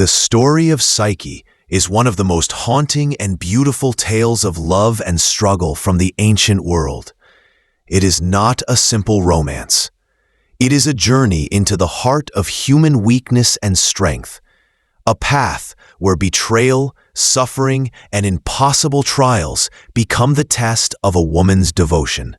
The story of Psyche is one of the most haunting and beautiful tales of love and struggle from the ancient world. It is not a simple romance. It is a journey into the heart of human weakness and strength, a path where betrayal, suffering, and impossible trials become the test of a woman's devotion.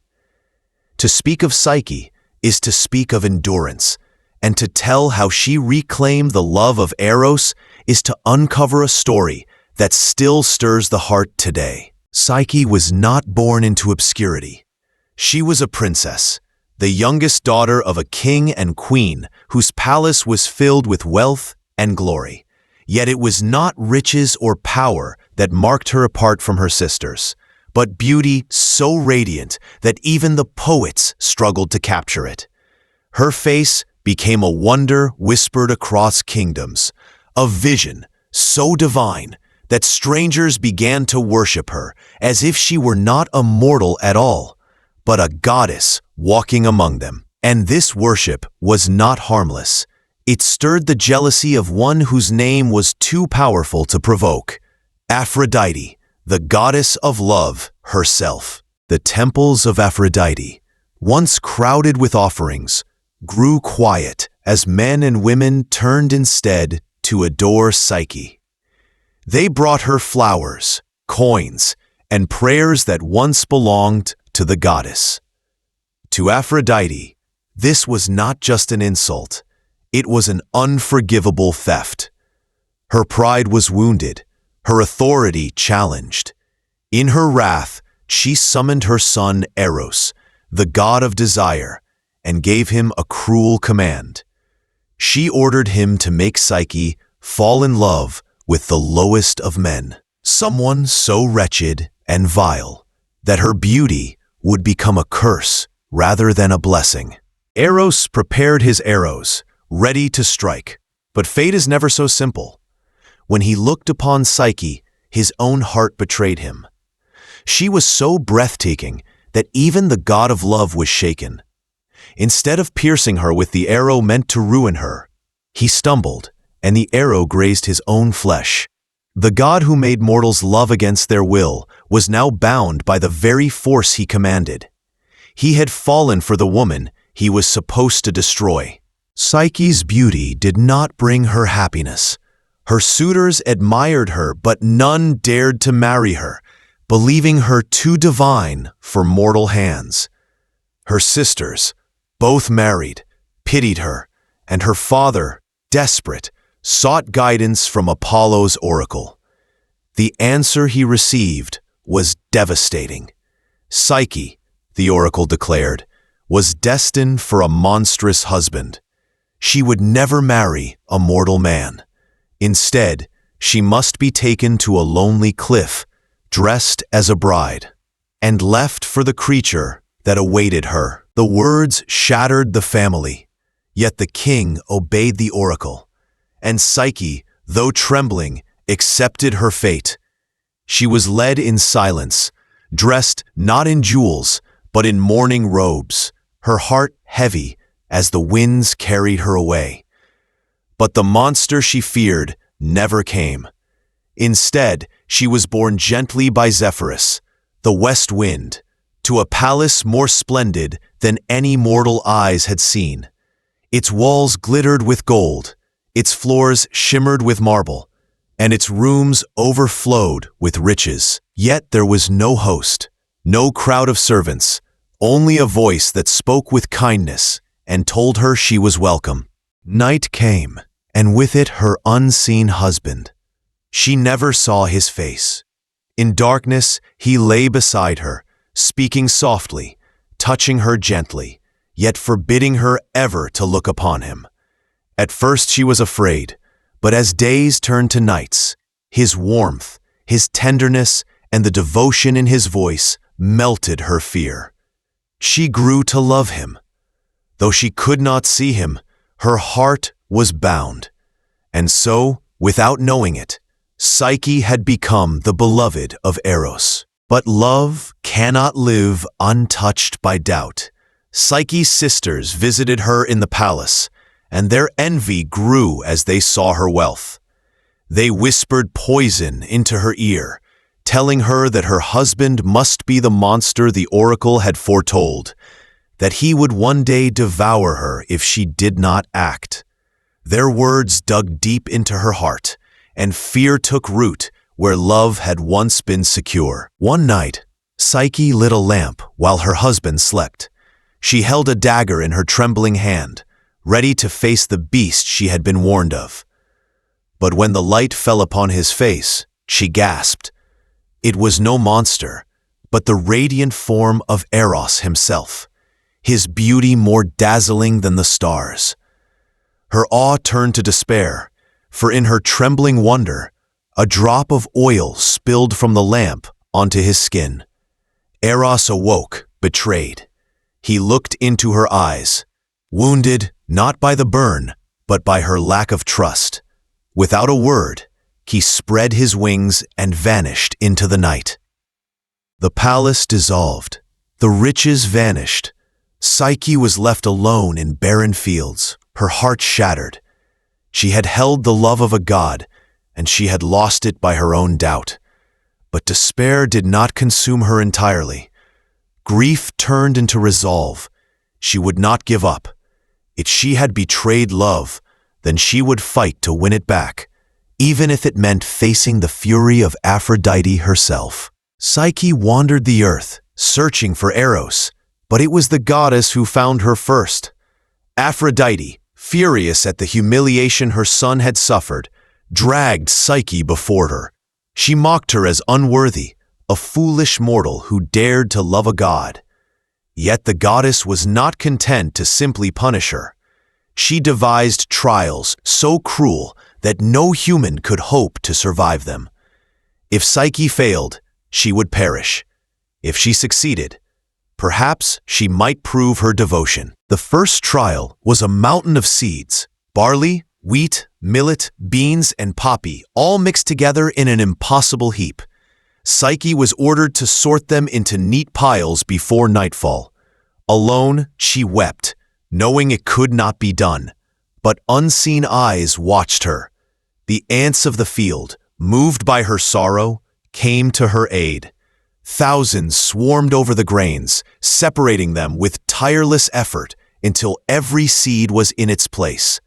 To speak of Psyche is to speak of endurance, and to tell how she reclaimed the love of Eros is to uncover a story that still stirs the heart today. Psyche was not born into obscurity. She was a princess, the youngest daughter of a king and queen whose palace was filled with wealth and glory. Yet it was not riches or power that marked her apart from her sisters, but beauty so radiant that even the poets struggled to capture it. Her face became a wonder whispered across kingdoms, a vision so divine that strangers began to worship her as if she were not a mortal at all, but a goddess walking among them. And this worship was not harmless. It stirred the jealousy of one whose name was too powerful to provoke: Aphrodite, the goddess of love herself. The temples of Aphrodite, once crowded with offerings, grew quiet as men and women turned instead to adore Psyche. They brought her flowers, coins, and prayers that once belonged to the goddess. To Aphrodite, this was not just an insult, it was an unforgivable theft. Her pride was wounded, her authority challenged. In her wrath, she summoned her son Eros, the god of desire, and gave him a cruel command. She ordered him to make Psyche fall in love with the lowest of men, someone so wretched and vile that her beauty would become a curse rather than a blessing. Eros prepared his arrows, ready to strike, but fate is never so simple. When he looked upon Psyche, his own heart betrayed him. She was so breathtaking that even the god of love was shaken. Instead of piercing her with the arrow meant to ruin her, he stumbled, and the arrow grazed his own flesh. The god who made mortals love against their will was now bound by the very force he commanded. He had fallen for the woman he was supposed to destroy. Psyche's beauty did not bring her happiness. Her suitors admired her, but none dared to marry her, believing her too divine for mortal hands. Her sisters, both married, pitied her, and her father, desperate, sought guidance from Apollo's oracle. The answer he received was devastating. Psyche, the oracle declared, was destined for a monstrous husband. She would never marry a mortal man. Instead, she must be taken to a lonely cliff, dressed as a bride, and left for the creature that awaited her. The words shattered the family, yet the king obeyed the oracle, and Psyche, though trembling, accepted her fate. She was led in silence, dressed not in jewels, but in mourning robes, her heart heavy as the winds carried her away. But the monster she feared never came. Instead, she was borne gently by Zephyrus, the west wind, to a palace more splendid than any mortal eyes had seen. Its walls glittered with gold, its floors shimmered with marble, and its rooms overflowed with riches. Yet there was no host, no crowd of servants, only a voice that spoke with kindness and told her she was welcome. Night came, and with it her unseen husband. She never saw his face. In darkness, he lay beside her, speaking softly, touching her gently, yet forbidding her ever to look upon him. At first she was afraid, but as days turned to nights, his warmth, his tenderness, and the devotion in his voice melted her fear. She grew to love him. Though she could not see him, her heart was bound. And so, without knowing it, Psyche had become the beloved of Eros. But love cannot live untouched by doubt. Psyche's sisters visited her in the palace, and their envy grew as they saw her wealth. They whispered poison into her ear, telling her that her husband must be the monster the oracle had foretold, that he would one day devour her if she did not act. Their words dug deep into her heart, and fear took root where love had once been secure. One night, Psyche lit a lamp while her husband slept. She held a dagger in her trembling hand, ready to face the beast she had been warned of. But when the light fell upon his face, she gasped. It was no monster, but the radiant form of Eros himself, his beauty more dazzling than the stars. Her awe turned to despair, for in her trembling wonder, a drop of oil spilled from the lamp onto his skin. Eros awoke, betrayed. He looked into her eyes, wounded not by the burn, but by her lack of trust. Without a word, he spread his wings and vanished into the night. The palace dissolved. The riches vanished. Psyche was left alone in barren fields, her heart shattered. She had held the love of a god, and she had lost it by her own doubt. But despair did not consume her entirely. Grief turned into resolve. She would not give up. If she had betrayed love, then she would fight to win it back, even if it meant facing the fury of Aphrodite herself. Psyche wandered the earth, searching for Eros, but it was the goddess who found her first. Aphrodite, furious at the humiliation her son had suffered, dragged Psyche before her. She mocked her as unworthy, a foolish mortal who dared to love a god. Yet the goddess was not content to simply punish her. She devised trials so cruel that no human could hope to survive them. If Psyche failed, she would perish. If she succeeded, perhaps she might prove her devotion. The first trial was a mountain of seeds: barley, wheat, millet, beans, and poppy, all mixed together in an impossible heap. Psyche was ordered to sort them into neat piles before nightfall. Alone, she wept, knowing it could not be done. But unseen eyes watched her. The ants of the field, moved by her sorrow, came to her aid. Thousands swarmed over the grains, separating them with tireless effort until every seed was in its place.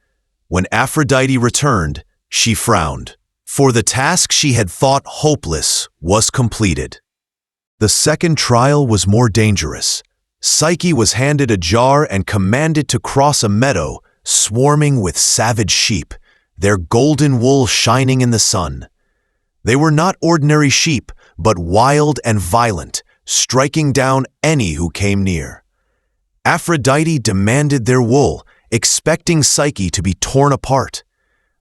When Aphrodite returned, she frowned, for the task she had thought hopeless was completed. The second trial was more dangerous. Psyche was handed a jar and commanded to cross a meadow swarming with savage sheep, their golden wool shining in the sun. They were not ordinary sheep, but wild and violent, striking down any who came near. Aphrodite demanded their wool, expecting Psyche to be torn apart.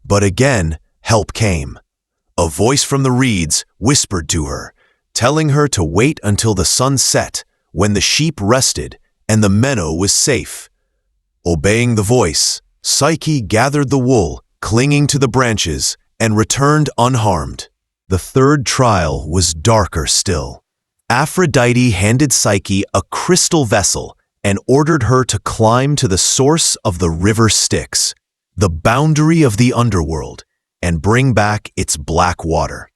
But again, help came. A voice from the reeds whispered to her, telling her to wait until the sun set, when the sheep rested and the meadow was safe. Obeying the voice, Psyche gathered the wool, clinging to the branches, and returned unharmed. The third trial was darker still. Aphrodite handed Psyche a crystal vessel and ordered her to climb to the source of the River Styx, the boundary of the underworld, and bring back its black water.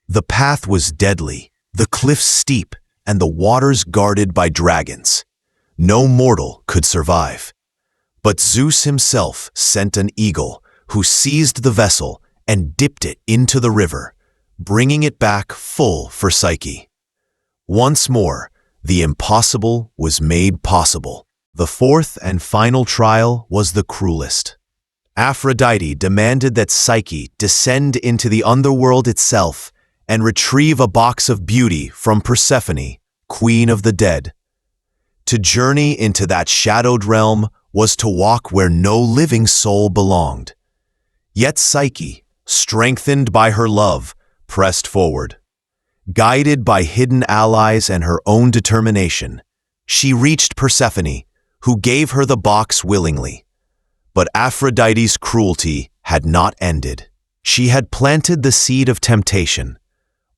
The path was deadly, the cliffs steep, and the waters guarded by dragons. No mortal could survive. But Zeus himself sent an eagle who seized the vessel and dipped it into the river, bringing it back full for Psyche. Once more, the impossible was made possible. The fourth and final trial was the cruelest. Aphrodite demanded that Psyche descend into the underworld itself and retrieve a box of beauty from Persephone, queen of the dead. To journey into that shadowed realm was to walk where no living soul belonged. Yet Psyche, strengthened by her love, pressed forward. Guided by hidden allies and her own determination, she reached Persephone, who gave her the box willingly. But Aphrodite's cruelty had not ended. She had planted the seed of temptation.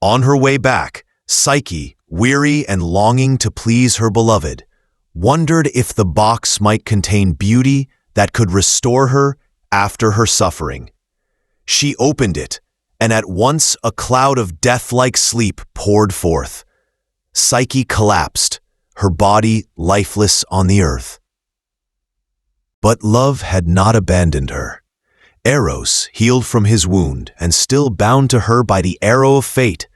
On her way back, Psyche, weary and longing to please her beloved, wondered if the box might contain beauty that could restore her after her suffering. She opened it, and at once a cloud of death-like sleep poured forth. Psyche collapsed, her body lifeless on the earth. But love had not abandoned her. Eros, healed from his wound and still bound to her by the arrow of fate,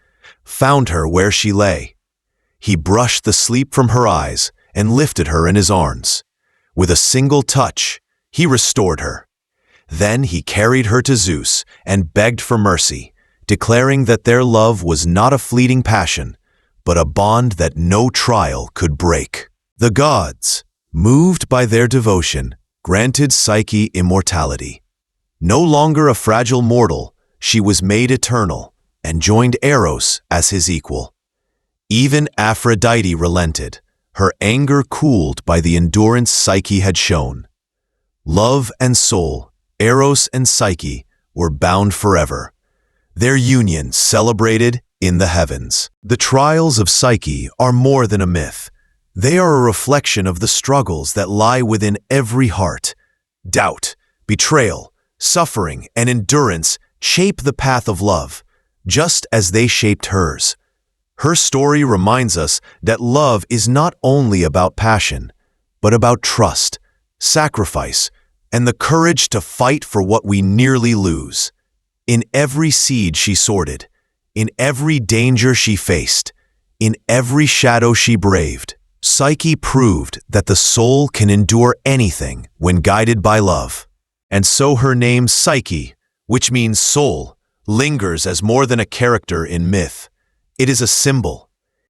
found her where she lay. He brushed the sleep from her eyes and lifted her in his arms. With a single touch, he restored her. Then he carried her to Zeus and begged for mercy, declaring that their love was not a fleeting passion, but a bond that no trial could break. The gods, moved by their devotion, granted Psyche immortality. No longer a fragile mortal, she was made eternal and joined Eros as his equal. Even Aphrodite relented, her anger cooled by the endurance Psyche had shown. Love and soul, Eros and Psyche, were bound forever, their union celebrated in the heavens. The trials of Psyche are more than a myth. They are a reflection of the struggles that lie within every heart. Doubt, betrayal, suffering, and endurance shape the path of love, just as they shaped hers. Her story reminds us that love is not only about passion, but about trust, sacrifice, and the courage to fight for what we nearly lose. In every seed she sorted, in every danger she faced, in every shadow she braved, Psyche proved that the soul can endure anything when guided by love. And so her name Psyche, which means soul, lingers as more than a character in myth. It is a symbol,